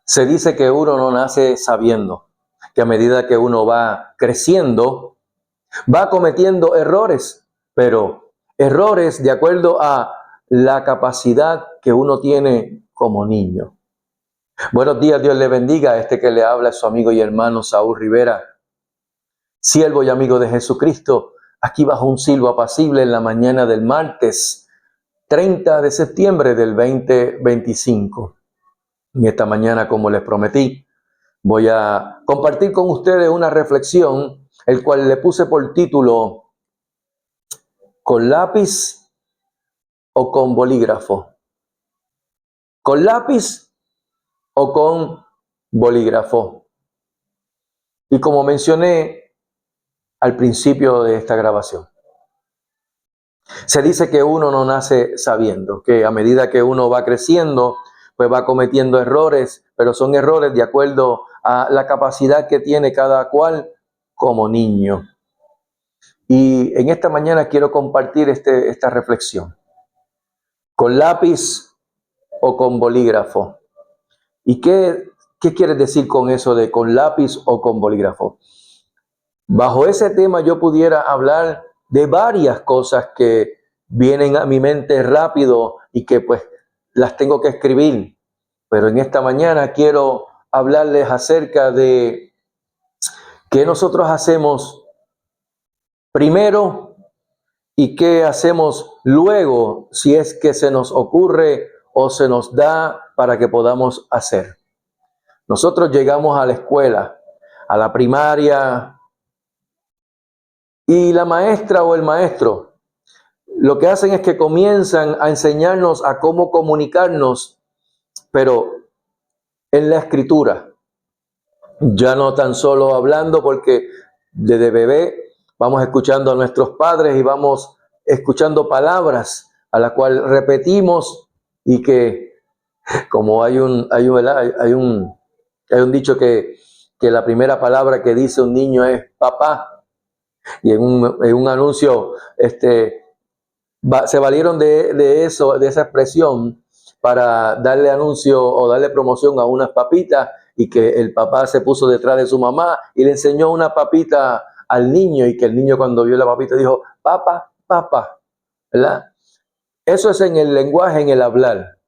Se dice que uno no nace sabiendo, que a medida que uno va creciendo, va cometiendo errores, pero errores de acuerdo a la capacidad que uno tiene como niño. Buenos días, Dios le bendiga. Este que le habla es su amigo y hermano Saúl Rivera, siervo y amigo de Jesucristo, aquí bajo un silbo apacible en la mañana del martes 30 de septiembre del 2025. En esta mañana, como les prometí, voy a compartir con ustedes una reflexión, el cual le puse por título ¿con lápiz o con bolígrafo? ¿Con lápiz o con bolígrafo? Y como mencioné al principio de esta grabación, se dice que uno no nace sabiendo, que a medida que uno va creciendo, pues va cometiendo errores, pero son errores de acuerdo a la capacidad que tiene cada cual como niño. Y en esta mañana quiero compartir esta reflexión. ¿Con lápiz o con bolígrafo? ¿Y qué quieres decir con eso de con lápiz o con bolígrafo? Bajo ese tema yo pudiera hablar de varias cosas que vienen a mi mente rápido y que pues las tengo que escribir. Pero en esta mañana quiero hablarles acerca de qué nosotros hacemos primero y qué hacemos luego si es que se nos ocurre o se nos da para que podamos hacer. Nosotros llegamos a la escuela, a la primaria, y la maestra o el maestro lo que hacen es que comienzan a enseñarnos a cómo comunicarnos, pero en la escritura. Ya no tan solo hablando, porque desde bebé vamos escuchando a nuestros padres y vamos escuchando palabras a las cuales repetimos y que como hay un dicho que la primera palabra que dice un niño es papá. Y en un anuncio se valieron de eso, de esa expresión, para darle anuncio o darle promoción a unas papitas, y que el papá se puso detrás de su mamá y le enseñó una papita al niño, y que el niño cuando vio la papita dijo, papá, papá, ¿verdad? Eso es en el lenguaje, en el hablar.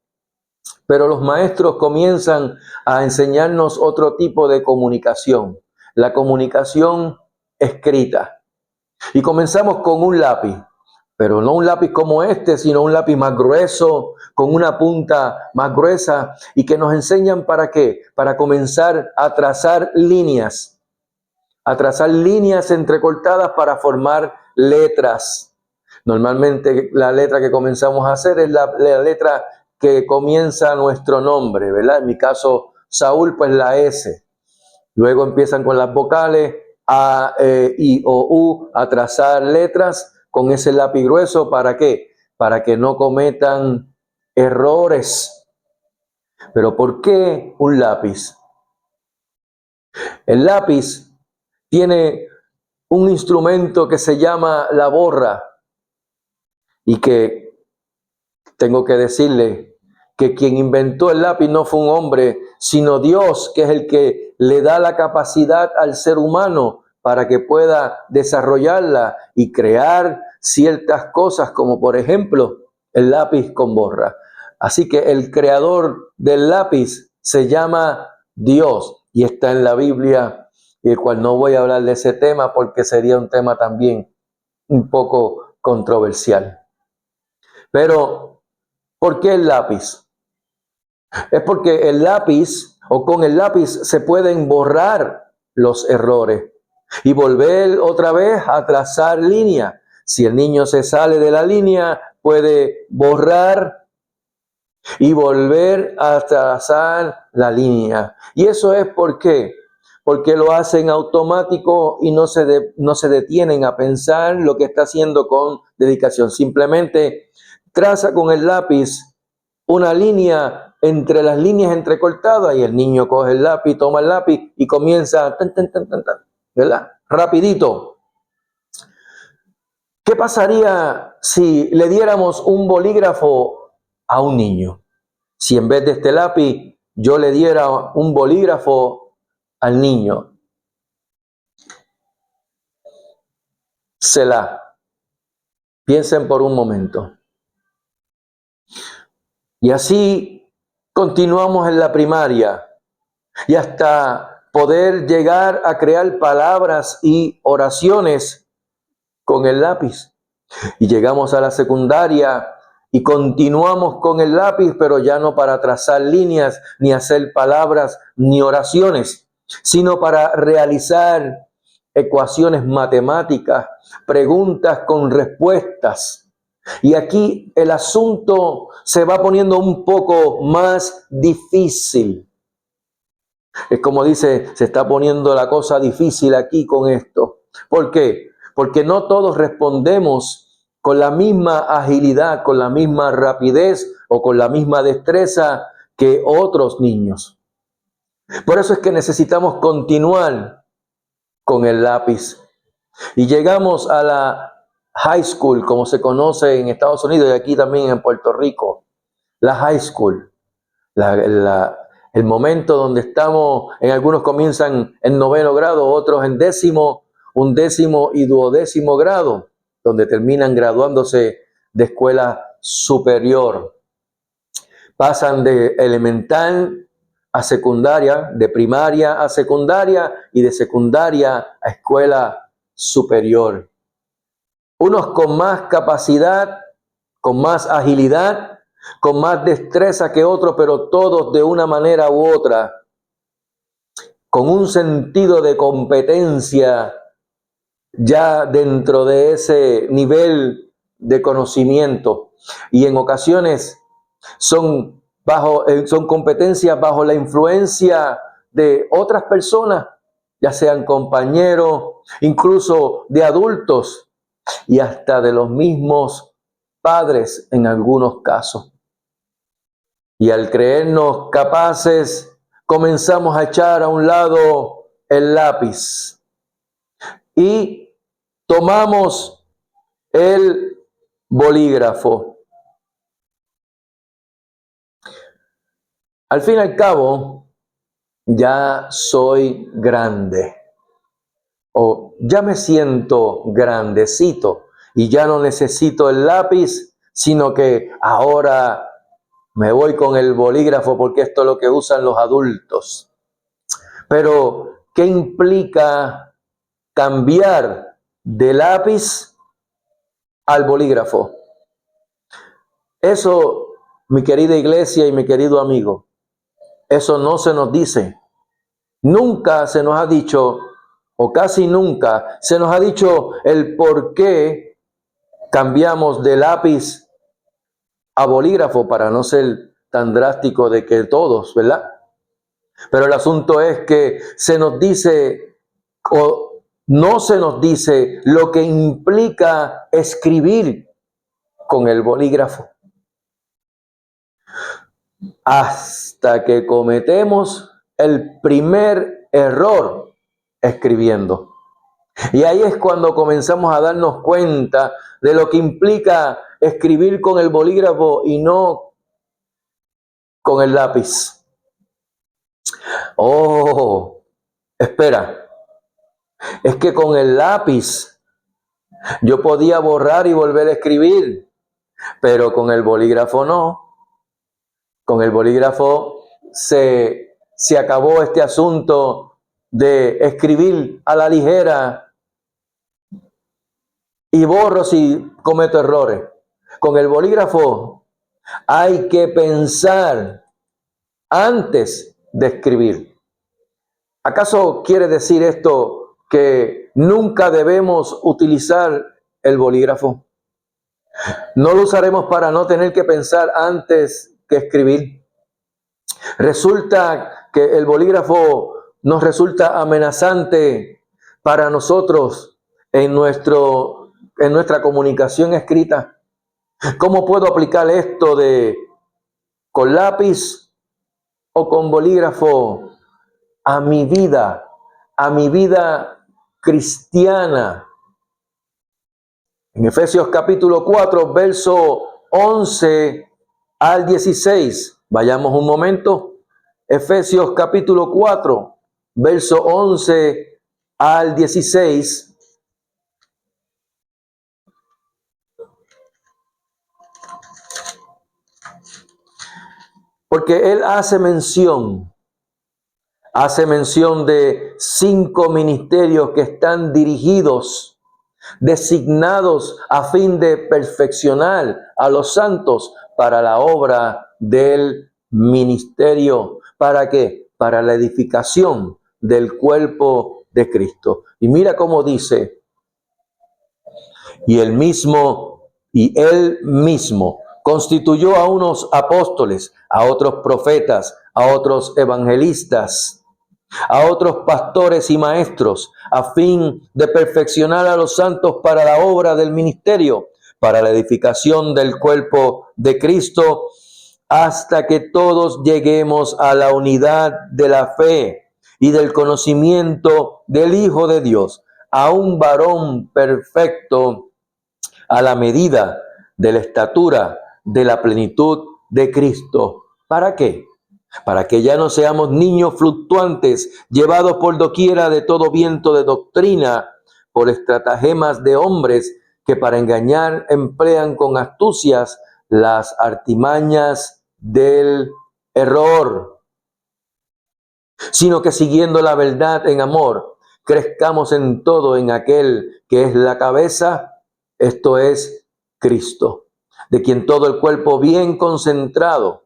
Pero los maestros comienzan a enseñarnos otro tipo de comunicación, la comunicación escrita. Y comenzamos con un lápiz, pero no un lápiz como este, sino un lápiz más grueso, con una punta más gruesa, y que nos enseñan ¿para qué? Para comenzar a trazar líneas entrecortadas para formar letras. Normalmente la letra que comenzamos a hacer es la letra que comienza nuestro nombre, ¿verdad? En mi caso, Saúl, pues la S. Luego empiezan con las vocales A, E, I, O, U, a trazar letras con ese lápiz grueso. ¿Para qué? Para que no cometan errores. Pero ¿por qué un lápiz? El lápiz tiene un instrumento que se llama la borra, y que tengo que decirle que quien inventó el lápiz no fue un hombre, sino Dios, que es el que le da la capacidad al ser humano para que pueda desarrollarla y crear ciertas cosas, como por ejemplo el lápiz con borra. Así que el creador del lápiz se llama Dios, y está en la Biblia, y el cual no voy a hablar de ese tema porque sería un tema también un poco controversial. Pero, ¿por qué el lápiz? Es porque el lápiz, o con el lápiz, se pueden borrar los errores y volver otra vez a trazar línea. Si el niño se sale de la línea, puede borrar y volver a trazar la línea. Y eso es porque lo hacen automático y no se detienen a pensar lo que está haciendo con dedicación. Simplemente traza con el lápiz una línea entre las líneas entrecortadas, y el niño coge el lápiz, toma el lápiz y comienza, ¿verdad? Rapidito. ¿Qué pasaría si le diéramos un bolígrafo a un niño? Si en vez de este lápiz yo le diera un bolígrafo al niño. Selah. Piensen por un momento. Y así continuamos en la primaria y hasta poder llegar a crear palabras y oraciones con el lápiz. Y llegamos a la secundaria y continuamos con el lápiz, pero ya no para trazar líneas, ni hacer palabras, ni oraciones, sino para realizar ecuaciones matemáticas, preguntas con respuestas. Y aquí el asunto se va poniendo un poco más difícil. Es como dice, se está poniendo la cosa difícil aquí con esto. ¿Por qué? Porque no todos respondemos con la misma agilidad, con la misma rapidez o con la misma destreza que otros niños. Por eso es que necesitamos continuar con el lápiz. Y llegamos a la high school, como se conoce en Estados Unidos y aquí también en Puerto Rico. La high school, el momento donde estamos, en algunos comienzan en 9º grado, otros en 10º, 11º y 12º grado, donde terminan graduándose de escuela superior. Pasan de elemental a secundaria, de primaria a secundaria y de secundaria a escuela superior. Unos con más capacidad, con más agilidad, con más destreza que otros, pero todos de una manera u otra, con un sentido de competencia ya dentro de ese nivel de conocimiento. Y en ocasiones son competencias bajo la influencia de otras personas, ya sean compañeros, incluso de adultos y hasta de los mismos padres en algunos casos. Y al creernos capaces, comenzamos a echar a un lado el lápiz y tomamos el bolígrafo. Al fin y al cabo, ya soy grande o ya me siento grandecito y ya no necesito el lápiz, sino que ahora me voy con el bolígrafo porque esto es lo que usan los adultos. Pero, ¿qué implica cambiar de lápiz al bolígrafo? Eso, mi querida iglesia y mi querido amigo, eso no se nos dice. Nunca se nos ha dicho, o casi nunca, se nos ha dicho el por qué cambiamos de lápiz a bolígrafo, para no ser tan drástico de que todos, ¿verdad? Pero el asunto es que se nos dice, o no se nos dice, lo que implica escribir con el bolígrafo. Hasta que cometemos el primer error escribiendo. Y ahí es cuando comenzamos a darnos cuenta de lo que implica escribir con el bolígrafo y no con el lápiz. Oh, espera, es que con el lápiz yo podía borrar y volver a escribir, pero con el bolígrafo no. Con el bolígrafo se acabó este asunto de escribir a la ligera y borro si cometo errores. Con el bolígrafo hay que pensar antes de escribir. ¿Acaso quiere decir esto que nunca debemos utilizar el bolígrafo? No lo usaremos para no tener que pensar antes que escribir. Resulta que el bolígrafo nos resulta amenazante para nosotros en nuestra comunicación escrita. ¿Cómo puedo aplicar esto de con lápiz o con bolígrafo a mi vida cristiana? En Efesios capítulo 4, verso 11 al 16. Vayamos un momento. Efesios capítulo 4, verso 11 al 16. Porque él hace mención de 5 ministerios que están dirigidos, designados a fin de perfeccionar a los santos para la obra del ministerio. ¿Para qué? Para la edificación del cuerpo de Cristo. Y mira cómo dice, y él mismo constituyó a unos apóstoles, a otros profetas, a otros evangelistas, a otros pastores y maestros, a fin de perfeccionar a los santos para la obra del ministerio, para la edificación del cuerpo de Cristo, hasta que todos lleguemos a la unidad de la fe y del conocimiento del Hijo de Dios, a un varón perfecto, a la medida de la estatura de la plenitud de Cristo. ¿Para qué? Para que ya no seamos niños fluctuantes, llevados por doquiera de todo viento de doctrina, por estratagemas de hombres que para engañar emplean con astucias las artimañas del error, sino que siguiendo la verdad en amor, crezcamos en todo en aquel que es la cabeza, esto es Cristo, de quien todo el cuerpo bien concertado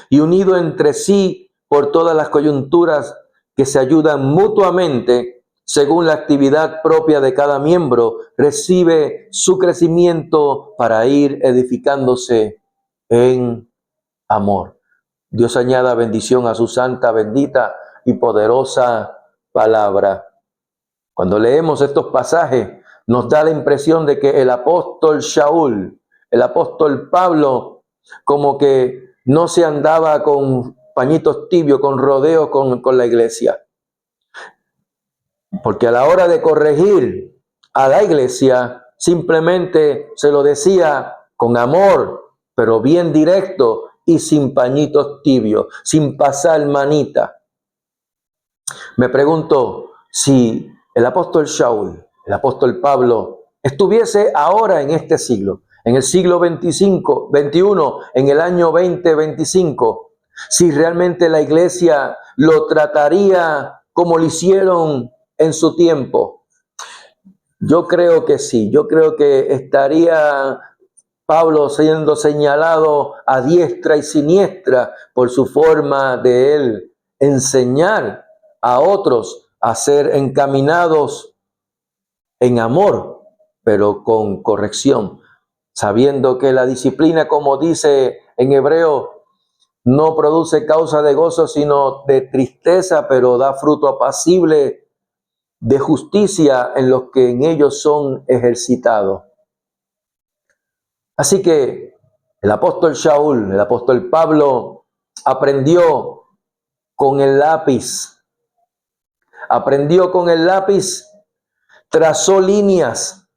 y unido entre sí por todas las coyunturas que se ayudan mutuamente según la actividad propia de cada miembro, recibe su crecimiento para ir edificándose en amor. Dios añada bendición a su santa, bendita y poderosa palabra. Cuando leemos estos pasajes, nos da la impresión de que el apóstol Shaul, el apóstol Pablo, como que no se andaba con pañitos tibios, con rodeos con la iglesia. Porque a la hora de corregir a la iglesia, simplemente se lo decía con amor, pero bien directo y sin pañitos tibios, sin pasar manita. Me pregunto si el apóstol Shaul, el apóstol Pablo, estuviese ahora en este siglo, en el siglo 21, en el año 2025, si realmente la iglesia lo trataría como lo hicieron en su tiempo. Yo creo que sí, yo creo que estaría Pablo siendo señalado a diestra y siniestra por su forma de él enseñar a otros a ser encaminados en amor, pero con corrección, sabiendo que la disciplina, como dice en hebreo, no produce causa de gozo, sino de tristeza, pero da fruto apacible de justicia en los que en ellos son ejercitados. Así que el apóstol Shaul, el apóstol Pablo, aprendió con el lápiz, trazó líneas,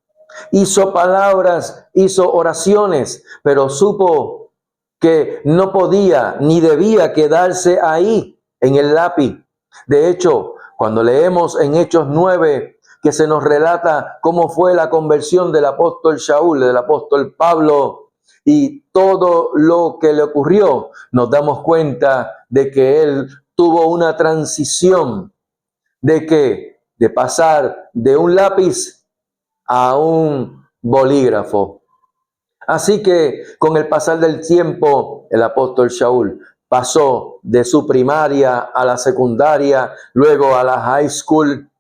hizo palabras, hizo oraciones, pero supo que no podía ni debía quedarse ahí en el lápiz. De hecho, cuando leemos en Hechos 9, que se nos relata cómo fue la conversión del apóstol Shaul, del apóstol Pablo, y todo lo que le ocurrió, nos damos cuenta de que él tuvo una transición, de pasar de un lápiz a un bolígrafo. Así que con el pasar del tiempo, el apóstol Shaul pasó de su primaria a la secundaria, luego a la high school,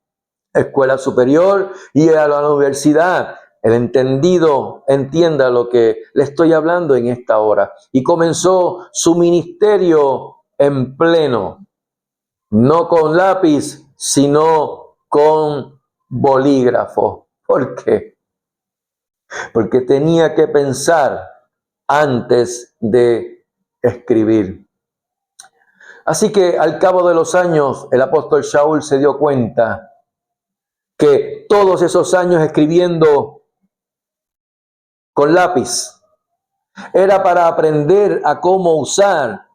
escuela superior, y a la universidad. El entendido entienda lo que le estoy hablando en esta hora. Y comenzó su ministerio en pleno, no con lápiz, sino con bolígrafo. ¿Por qué? Porque tenía que pensar antes de escribir. Así que al cabo de los años, el apóstol Shaul se dio cuenta que todos esos años escribiendo con lápiz era para aprender a cómo usar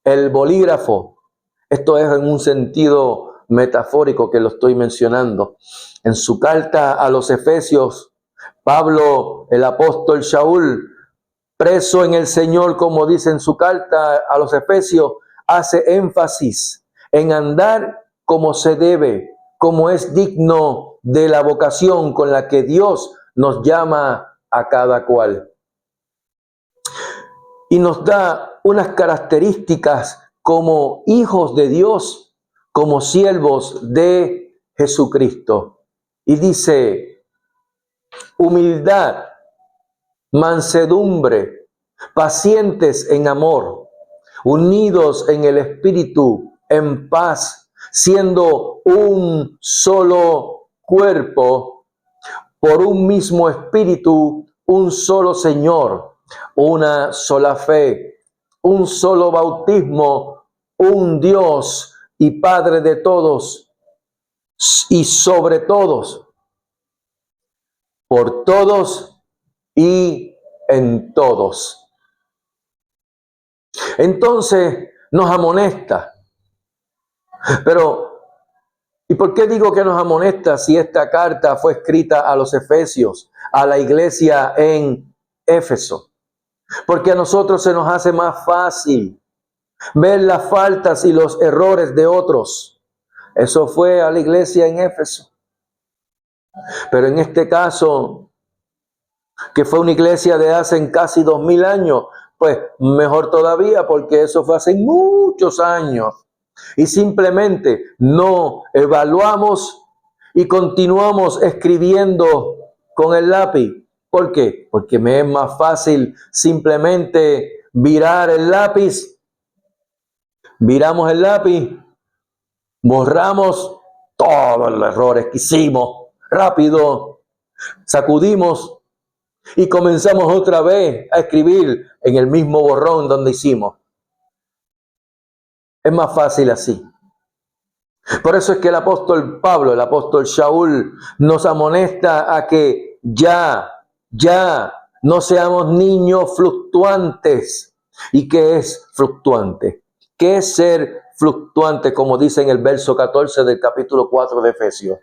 el bolígrafo. Esto es en un sentido metafórico que lo estoy mencionando. En su carta a los Efesios, Pablo, el apóstol Shaul, preso en el Señor, como dice en su carta a los Efesios, hace énfasis en andar como se debe, como es digno de la vocación con la que Dios nos llama a cada cual. Y nos da unas características como hijos de Dios, como siervos de Jesucristo. Y dice, humildad, mansedumbre, pacientes en amor, unidos en el espíritu, en paz, siendo un solo cuerpo, por un mismo espíritu, un solo Señor, una sola fe, un solo bautismo, un Dios y Padre de todos y sobre todos, por todos y en todos. Entonces nos amonesta. Pero, ¿y por qué digo que nos amonesta si esta carta fue escrita a los Efesios, a la iglesia en Éfeso? Porque a nosotros se nos hace más fácil ver las faltas y los errores de otros. Eso fue a la iglesia en Éfeso. Pero en este caso, que fue una iglesia de hace casi 2000 años, pues mejor todavía, porque eso fue hace muchos años. Y simplemente no evaluamos y continuamos escribiendo con el lápiz. ¿Por qué? Porque me es más fácil simplemente virar el lápiz. Viramos el lápiz, borramos todos los errores que hicimos rápido, sacudimos y comenzamos otra vez a escribir en el mismo borrón donde hicimos. Es más fácil así. Por eso es que el apóstol Pablo, el apóstol Shaul, nos amonesta a que ya no seamos niños fluctuantes. ¿Y qué es fluctuante? ¿Qué es ser fluctuante? Como dice en el verso 14 del capítulo 4 de Efesios.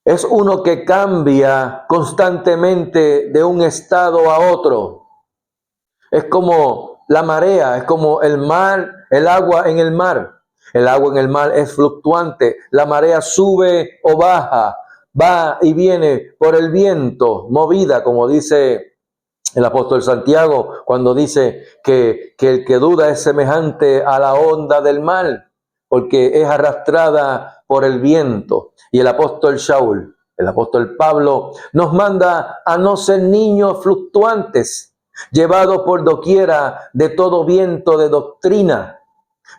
Es uno que cambia constantemente de un estado a otro. Es como la marea, es como el mar, el agua en el mar. El agua en el mar es fluctuante. La marea sube o baja, va y viene por el viento, movida, como dice el apóstol Santiago, cuando dice que el que duda es semejante a la onda del mar, porque es arrastrada por el viento. Y el apóstol Shaul, el apóstol Pablo, nos manda a no ser niños fluctuantes, llevados por doquiera de todo viento de doctrina,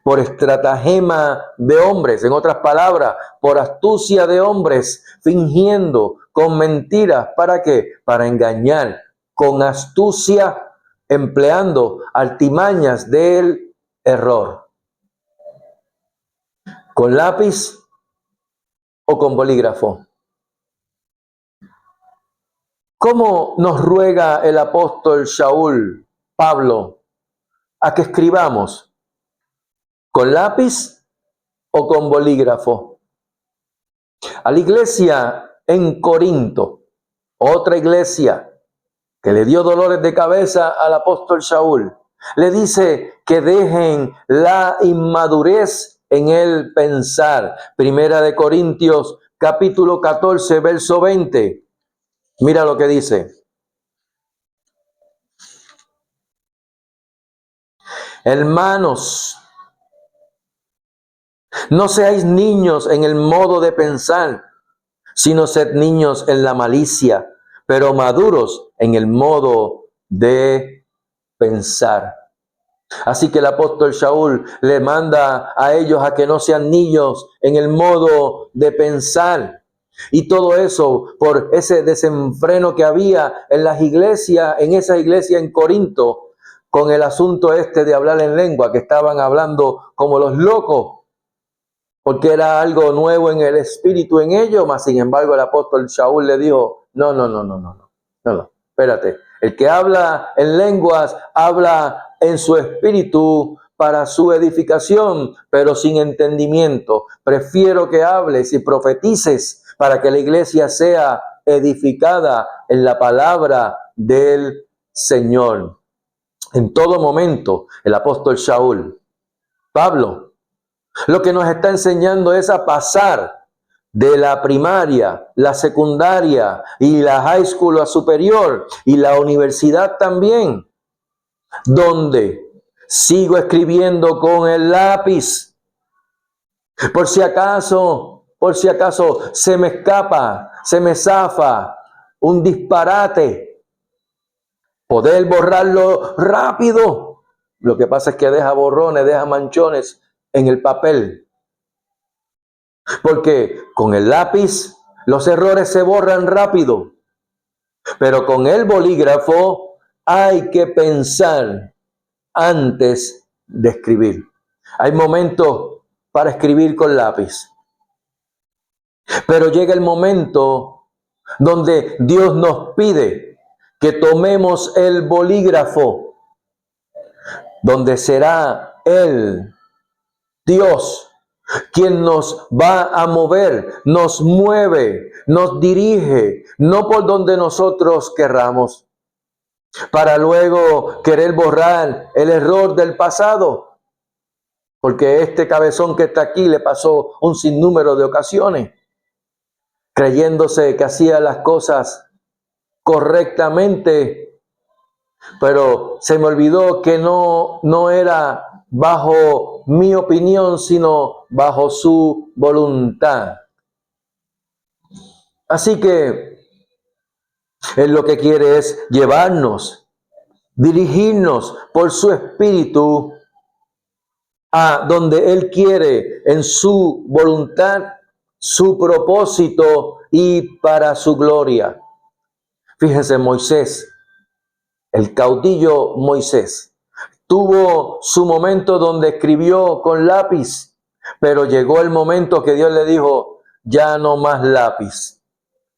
por estratagema de hombres, en otras palabras, por astucia de hombres, fingiendo con mentiras. ¿Para qué? Para engañar, con astucia, empleando artimañas del error. ¿Con lápiz o con bolígrafo? ¿Cómo nos ruega el apóstol Shaul, Pablo, a que escribamos? ¿Con lápiz o con bolígrafo? A la iglesia en Corinto, otra iglesia que le dio dolores de cabeza al apóstol Shaul, le dice que dejen la inmadurez en el pensar. Primera de Corintios, capítulo 14, verso 20. Mira lo que dice. Hermanos, no seáis niños en el modo de pensar, sino sed niños en la malicia, pero maduros en el modo de pensar. Así que el apóstol Shaul le manda a ellos a que no sean niños en el modo de pensar. Y todo eso por ese desenfreno que había en las iglesias, en esa iglesia en Corinto, con el asunto este de hablar en lengua, que estaban hablando como los locos, porque era algo nuevo en el espíritu en ellos. Mas sin embargo el apóstol Shaul le dijo, no, espérate. El que habla en lenguas habla en su espíritu para su edificación, pero sin entendimiento. Prefiero que hables y profetices para que la iglesia sea edificada en la palabra del Señor. En todo momento, el apóstol Shaul, Pablo, lo que nos está enseñando es a pasar de la primaria, la secundaria y la high school a superior y la universidad también, donde sigo escribiendo con el lápiz. Por si acaso se me escapa, se me zafa un disparate, poder borrarlo rápido. Lo que pasa es que deja borrones, deja manchones en el papel. Porque con el lápiz los errores se borran rápido, pero con el bolígrafo hay que pensar antes de escribir. Hay momentos para escribir con lápiz, pero llega el momento donde Dios nos pide que tomemos el bolígrafo, donde será Él, Dios, quien nos va a mover, nos mueve, nos dirige, no por donde nosotros querramos, para luego querer borrar el error del pasado, porque este cabezón que está aquí le pasó un sinnúmero de ocasiones, creyéndose que hacía las cosas correctamente, pero se me olvidó que no era bajo mi opinión, sino bajo su voluntad. Así que Él lo que quiere es llevarnos, dirigirnos por su espíritu a donde Él quiere, en su voluntad, su propósito y para su gloria. Fíjense, Moisés, el caudillo Moisés, tuvo su momento donde escribió con lápiz, pero llegó el momento que Dios le dijo, ya no más lápiz,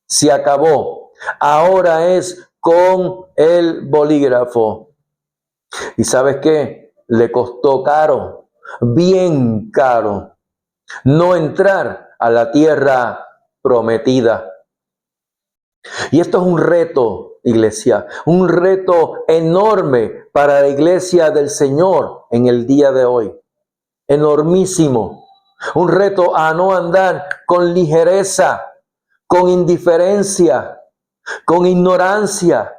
se acabó, ahora es con el bolígrafo. ¿Y sabes qué? Le costó caro, bien caro, no entrar a la tierra prometida. Y esto es un reto, iglesia, un reto enorme para la iglesia del Señor en el día de hoy. Enormísimo. Un reto a no andar con ligereza, con indiferencia, con ignorancia,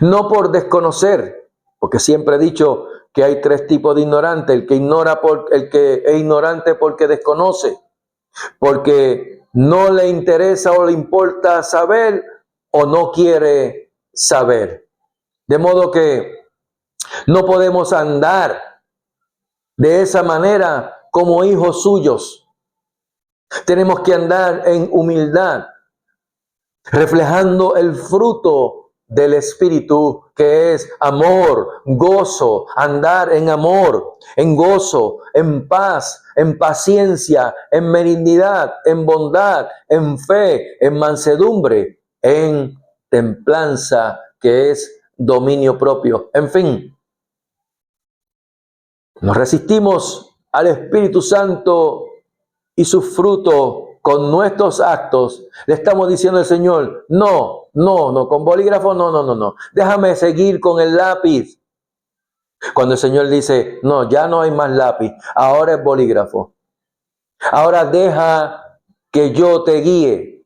no por desconocer, porque siempre he dicho que hay tres tipos de ignorantes: el que es ignorante porque desconoce, porque no le interesa o le importa saber, o no quiere saber. De modo que no podemos andar de esa manera como hijos suyos. Tenemos que andar en humildad, reflejando el fruto del Espíritu, que es amor, gozo, andar en amor, en gozo, en paz, en paciencia, en benignidad, en bondad, en fe, en mansedumbre, en templanza, que es dominio propio. En fin, nos resistimos al Espíritu Santo y su fruto con nuestros actos. Le estamos diciendo al Señor, no, con bolígrafo, no. Déjame seguir con el lápiz. Cuando el Señor dice, no, ya no hay más lápiz, ahora es bolígrafo. Ahora deja que yo te guíe.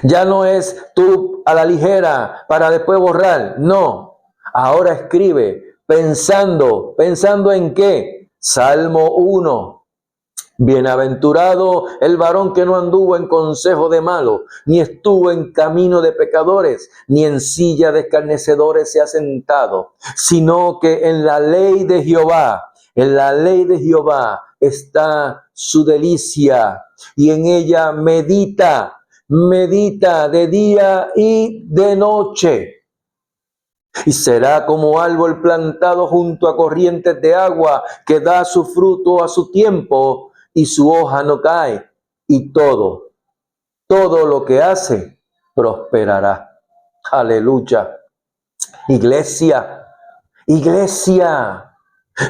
Ya no es tú a la ligera para después borrar. No, ahora escribe pensando ¿en qué? Salmo 1. Bienaventurado el varón que no anduvo en consejo de malos, ni estuvo en camino de pecadores, ni en silla de escarnecedores se ha sentado, sino que en la ley de Jehová está su delicia, y en ella medita de día y de noche. Y será como árbol plantado junto a corrientes de agua, que da su fruto a su tiempo, y su hoja no cae, y todo lo que hace prosperará. Aleluya. Iglesia, Iglesia,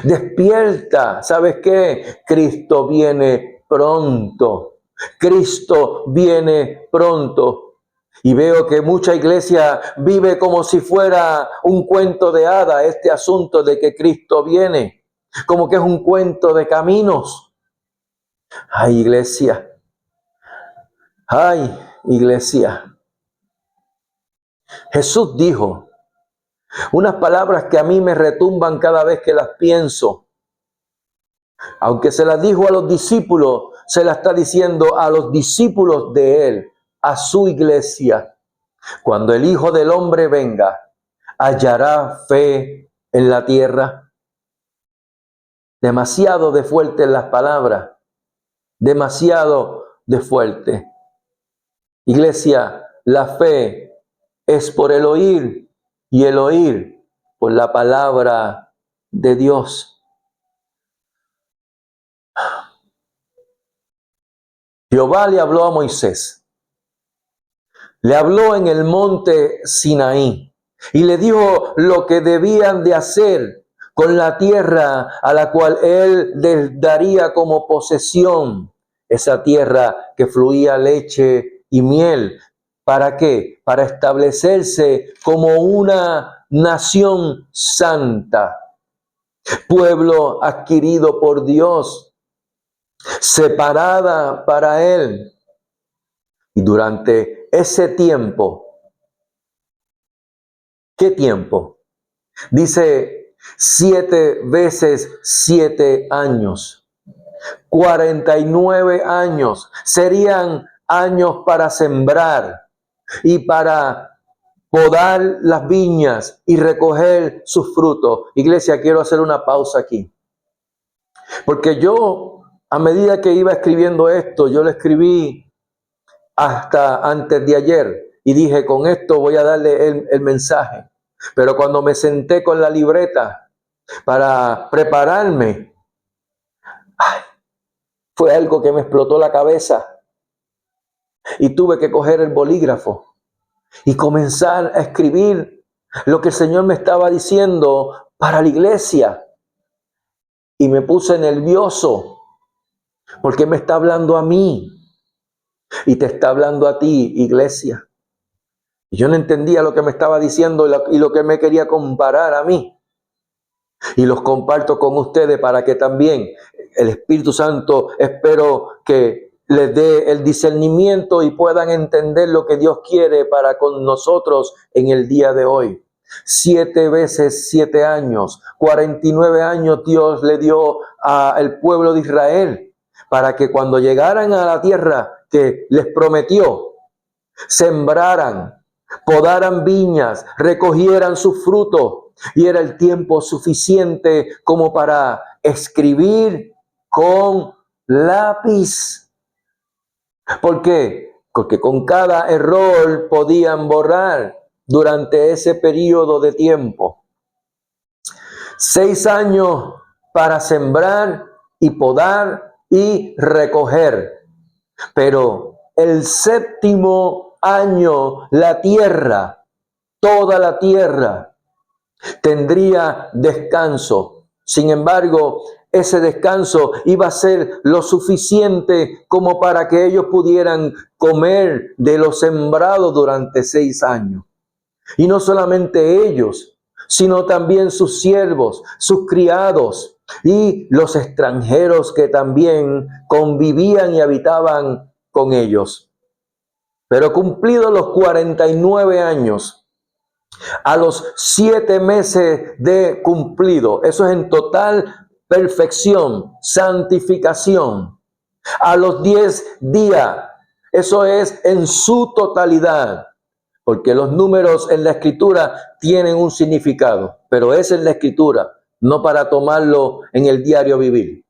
despierta. ¿Sabes qué? Cristo viene pronto. Cristo viene pronto. Y veo que mucha iglesia vive como si fuera un cuento de hada este asunto de que Cristo viene. Como que es un cuento de caminos. Ay, iglesia. Ay, iglesia. Jesús dijo unas palabras que a mí me retumban cada vez que las pienso. Aunque se las dijo a los discípulos, se las está diciendo a los discípulos de Él, a su iglesia. Cuando el Hijo del Hombre venga, ¿hallará fe en la tierra? Demasiado de fuerte en las palabras, demasiado de fuerte. Iglesia, la fe es por el oír y el oír por la palabra de Dios. Jehová le habló a Moisés. Le habló en el monte Sinaí y le dijo lo que debían de hacer con la tierra a la cual él les daría como posesión, esa tierra que fluía leche y miel. ¿Para qué? Para establecerse como una nación santa, pueblo adquirido por Dios, separada para Él. Y durante ese tiempo, ¿qué tiempo? Dice 7 veces 7 años. 49 años. Serían años para sembrar y para podar las viñas y recoger sus frutos. Iglesia, quiero hacer una pausa aquí. Porque yo, a medida que iba escribiendo esto, yo lo escribí hasta antes de ayer y dije, con esto voy a darle el mensaje. Pero cuando me senté con la libreta para prepararme, fue algo que me explotó la cabeza y tuve que coger el bolígrafo y comenzar a escribir lo que el Señor me estaba diciendo para la iglesia. Y me puse nervioso porque me está hablando a mí y te está hablando a ti, iglesia. Y yo no entendía lo que me estaba diciendo y lo que me quería comparar a mí. Y los comparto con ustedes para que también el Espíritu Santo, espero que les dé el discernimiento y puedan entender lo que Dios quiere para con nosotros en el día de hoy. 7 veces 7 años, 49 años Dios le dio al pueblo de Israel para que cuando llegaran a la tierra que les prometió, sembraran, podaran viñas, recogieran sus frutos, y era el tiempo suficiente como para escribir con lápiz. ¿Por qué? Porque con cada error podían borrar durante ese periodo de tiempo. 6 años para sembrar y podar y recoger. Pero el 7º año, la tierra, toda la tierra, tendría descanso. Sin embargo, ese descanso iba a ser lo suficiente como para que ellos pudieran comer de lo sembrado durante 6 años. Y no solamente ellos, sino también sus siervos, sus criados y los extranjeros que también convivían y habitaban con ellos. Pero cumplidos los 49 años, a los 7 meses de cumplido, eso es en total perfección, santificación. A los 10 días, eso es en su totalidad, porque los números en la Escritura tienen un significado, pero es en la Escritura, no para tomarlo en el diario vivir.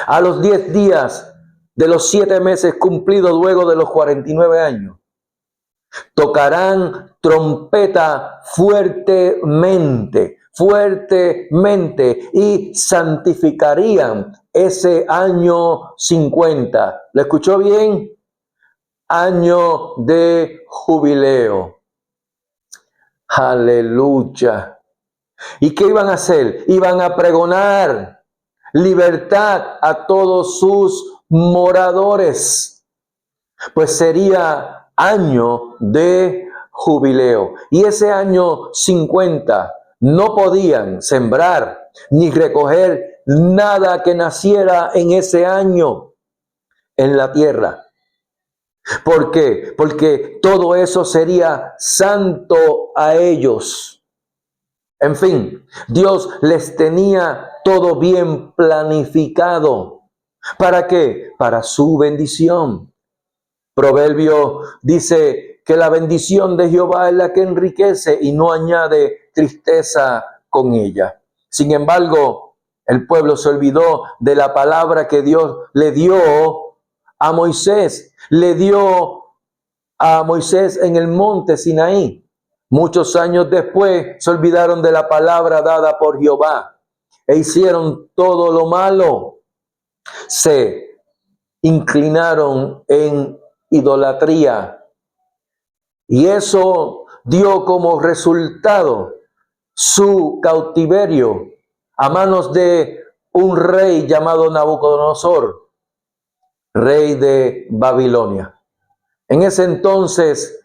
A los 10 días de los 7 meses cumplidos luego de los 49 años, tocarán trompeta fuertemente y santificarían ese año 50. ¿Lo escuchó bien? Año de jubileo. Aleluya. ¿Y qué iban a hacer? Iban a pregonar libertad a todos sus moradores. Pues sería año de jubileo. Y ese año 50 no podían sembrar ni recoger nada que naciera en ese año en la tierra. ¿Por qué? Porque todo eso sería santo a ellos. En fin, Dios les tenía todo bien planificado. ¿Para qué? Para su bendición. Proverbio dice que la bendición de Jehová es la que enriquece y no añade tristeza con ella. Sin embargo, el pueblo se olvidó de la palabra que Dios le dio a Moisés. Le dio a Moisés en el monte Sinaí. Muchos años después se olvidaron de la palabra dada por Jehová e hicieron todo lo malo. Se inclinaron en idolatría. Y eso dio como resultado su cautiverio a manos de un rey llamado Nabucodonosor, rey de Babilonia. En ese entonces,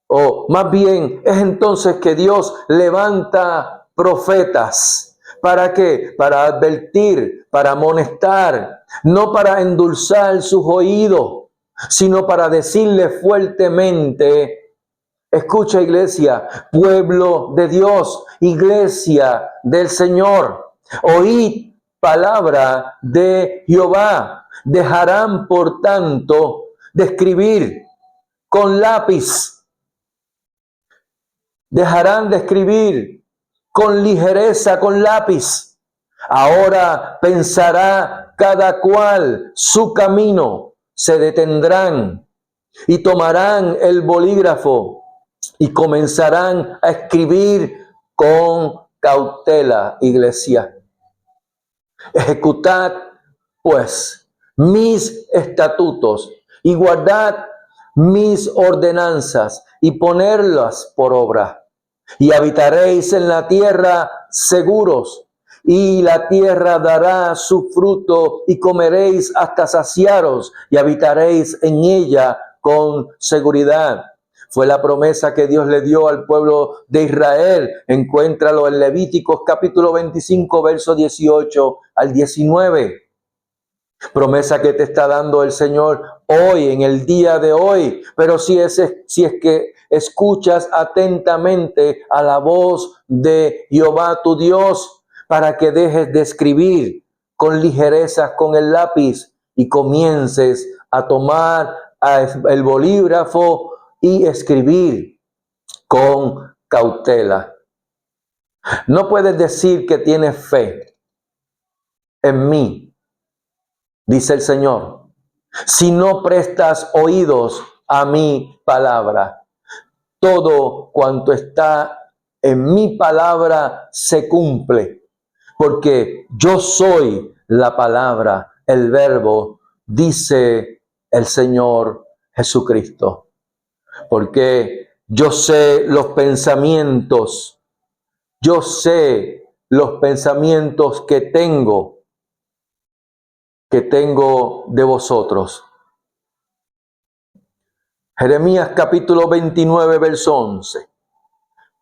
o más bien es entonces que Dios levanta profetas. ¿Para qué? Para advertir, para amonestar, no para endulzar sus oídos, sino para decirle fuertemente: escucha, iglesia, pueblo de Dios, iglesia del Señor, oíd palabra de Jehová. Dejarán, por tanto, de escribir con lápiz. Dejarán de escribir con ligereza, con lápiz. Ahora pensará cada cual su camino. Se detendrán y tomarán el bolígrafo y comenzarán a escribir con cautela, iglesia. Ejecutad, pues, mis estatutos y guardad mis ordenanzas y ponerlas por obra. Y habitaréis en la tierra seguros, y la tierra dará su fruto, y comeréis hasta saciaros, y habitaréis en ella con seguridad. Fue la promesa que Dios le dio al pueblo de Israel. Encuéntralo en Levíticos capítulo 25, verso 18 al 19. Promesa que te está dando el Señor hoy, en el día de hoy. Pero si es que escuchas atentamente a la voz de Jehová tu Dios, para que dejes de escribir con ligereza con el lápiz y comiences a tomar el bolígrafo y escribir con cautela. No puedes decir que tienes fe en mí, dice el Señor, si no prestas oídos a mi palabra. Todo cuanto está en mi palabra se cumple, porque yo soy la palabra, el verbo, dice el Señor Jesucristo. Porque yo sé los pensamientos que tengo de vosotros. Jeremías capítulo 29, verso 11.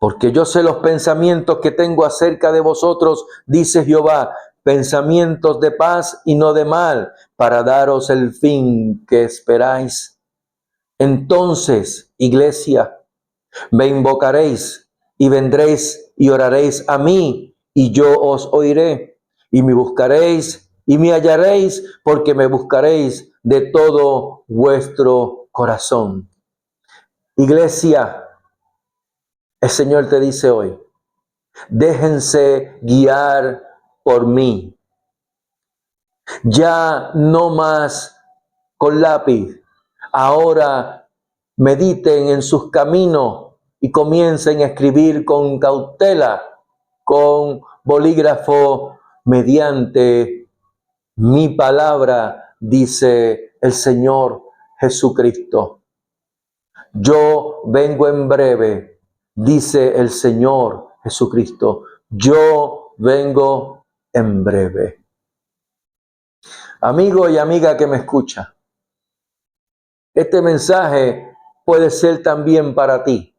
Porque yo sé los pensamientos que tengo acerca de vosotros, dice Jehová, pensamientos de paz y no de mal, para daros el fin que esperáis. Entonces, iglesia, me invocaréis y vendréis y oraréis a mí, y yo os oiré, y me buscaréis y me hallaréis, porque me buscaréis de todo vuestro corazón. Iglesia, el Señor te dice hoy: déjense guiar por mí. Ya no más con lápiz. Ahora mediten en sus caminos y comiencen a escribir con cautela, con bolígrafo, mediante mi palabra, dice el Señor Jesucristo. Yo vengo en breve, dice el Señor Jesucristo. yo vengo en breve. Amigo y amiga que me escucha, este mensaje puede ser también para ti.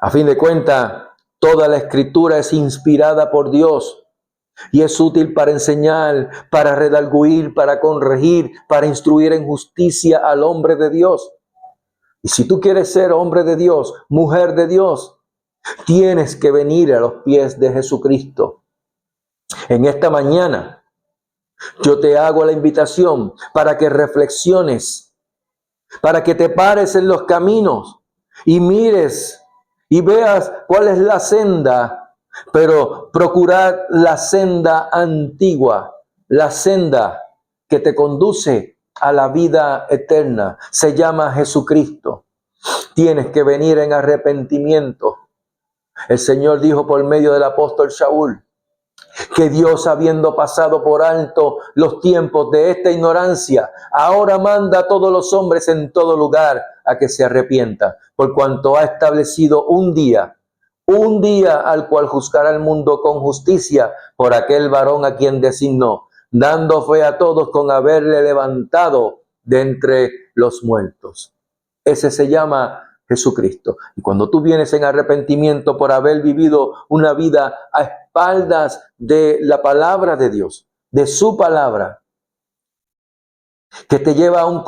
A fin de cuentas, toda la Escritura es inspirada por Dios y es útil para enseñar, para redarguir, para corregir, para instruir en justicia al hombre de Dios. Y si tú quieres ser hombre de Dios, mujer de Dios, tienes que venir a los pies de Jesucristo. En esta mañana, yo te hago la invitación para que reflexiones, para que te pares en los caminos y mires y veas cuál es la senda, pero procurar la senda antigua, la senda que te conduce a la vida eterna. Se llama Jesucristo. Tienes que venir en arrepentimiento. El Señor dijo por medio del apóstol Saúl que Dios, habiendo pasado por alto los tiempos de esta ignorancia, ahora manda a todos los hombres en todo lugar a que se arrepientan, por cuanto ha establecido un día al cual juzgará al mundo con justicia por aquel varón a quien designó, dando fe a todos con haberle levantado de entre los muertos. Ese se llama Jesucristo. Y cuando tú vienes en arrepentimiento por haber vivido una vida a espaldas de la palabra de Dios, de su palabra, que te lleva a un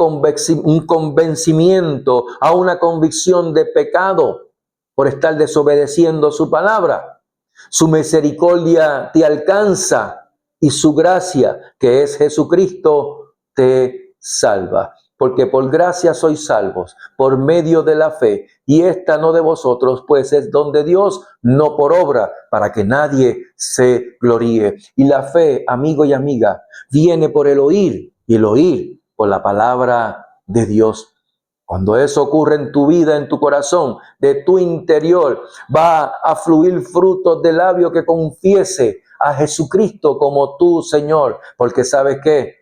convencimiento, a una convicción de pecado por estar desobedeciendo su palabra, su misericordia te alcanza y su gracia, que es Jesucristo, te salva. Porque por gracia sois salvos, por medio de la fe, y esta no de vosotros, pues es don de Dios, no por obra, para que nadie se gloríe. Y la fe, amigo y amiga, viene por el oír, y el oír por la palabra de Dios. Cuando eso ocurre en tu vida, en tu corazón, de tu interior, va a fluir frutos de labio que confiese a Jesucristo como tu Señor. Porque ¿sabes qué?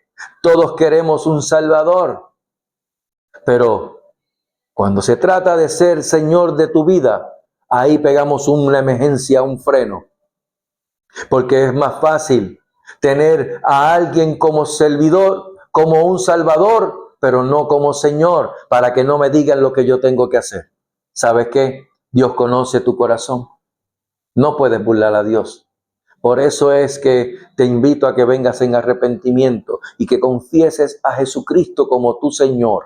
Todos queremos un Salvador. Pero cuando se trata de ser Señor de tu vida, ahí pegamos una emergencia, un freno. Porque es más fácil tener a alguien como servidor, como un Salvador, pero no como Señor, para que no me digan lo que yo tengo que hacer. ¿Sabes qué? Dios conoce tu corazón. No puedes burlar a Dios. Por eso es que te invito a que vengas en arrepentimiento y que confieses a Jesucristo como tu Señor,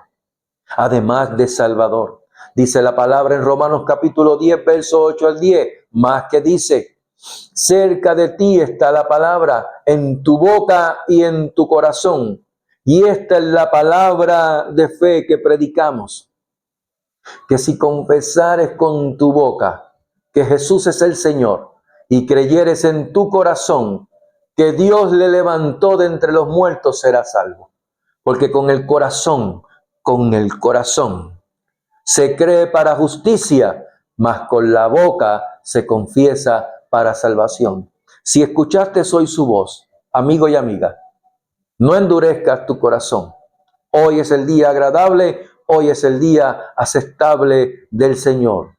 además de Salvador. Dice la palabra en Romanos capítulo 10, verso 8 al 10, más que dice: cerca de ti está la palabra, en tu boca y en tu corazón. Y esta es la palabra de fe que predicamos, que si confesares con tu boca que Jesús es el Señor y creyeres en tu corazón que Dios le levantó de entre los muertos, serás salvo. Porque con el corazón se cree para justicia, mas con la boca se confiesa para salvación. Si escuchaste hoy su voz, amigo y amiga, no endurezcas tu corazón. Hoy es el día agradable, hoy es el día aceptable del Señor.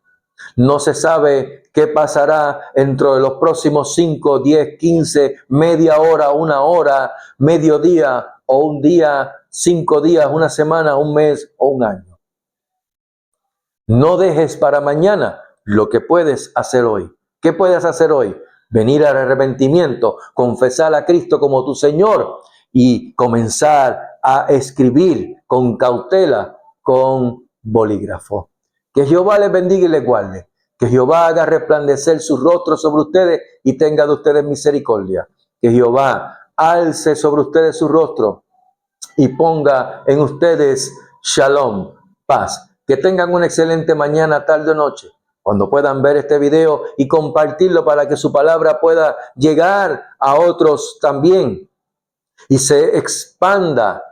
No se sabe qué pasará dentro de los próximos 5, 10, 15, media hora, una hora, mediodía o un día, 5 días, una semana, un mes o un año. No dejes para mañana lo que puedes hacer hoy. ¿Qué puedes hacer hoy? Venir al arrepentimiento, confesar a Cristo como tu Señor y comenzar a escribir con cautela, con bolígrafo. Que Jehová les bendiga y les guarde. Que Jehová haga resplandecer su rostro sobre ustedes y tenga de ustedes misericordia. Que Jehová alce sobre ustedes su rostro y ponga en ustedes shalom, paz. Que tengan una excelente mañana, tarde o noche, cuando puedan ver este video y compartirlo para que su palabra pueda llegar a otros también y se expanda,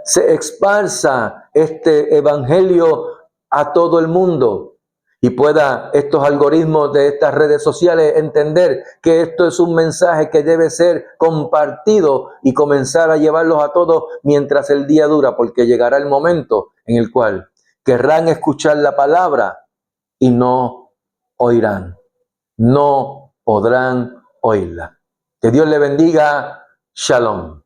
se esparza este evangelio a todo el mundo y pueda estos algoritmos de estas redes sociales entender que esto es un mensaje que debe ser compartido y comenzar a llevarlos a todos mientras el día dura, porque llegará el momento en el cual querrán escuchar la palabra y no oirán, no podrán oírla. Que Dios le bendiga. Shalom.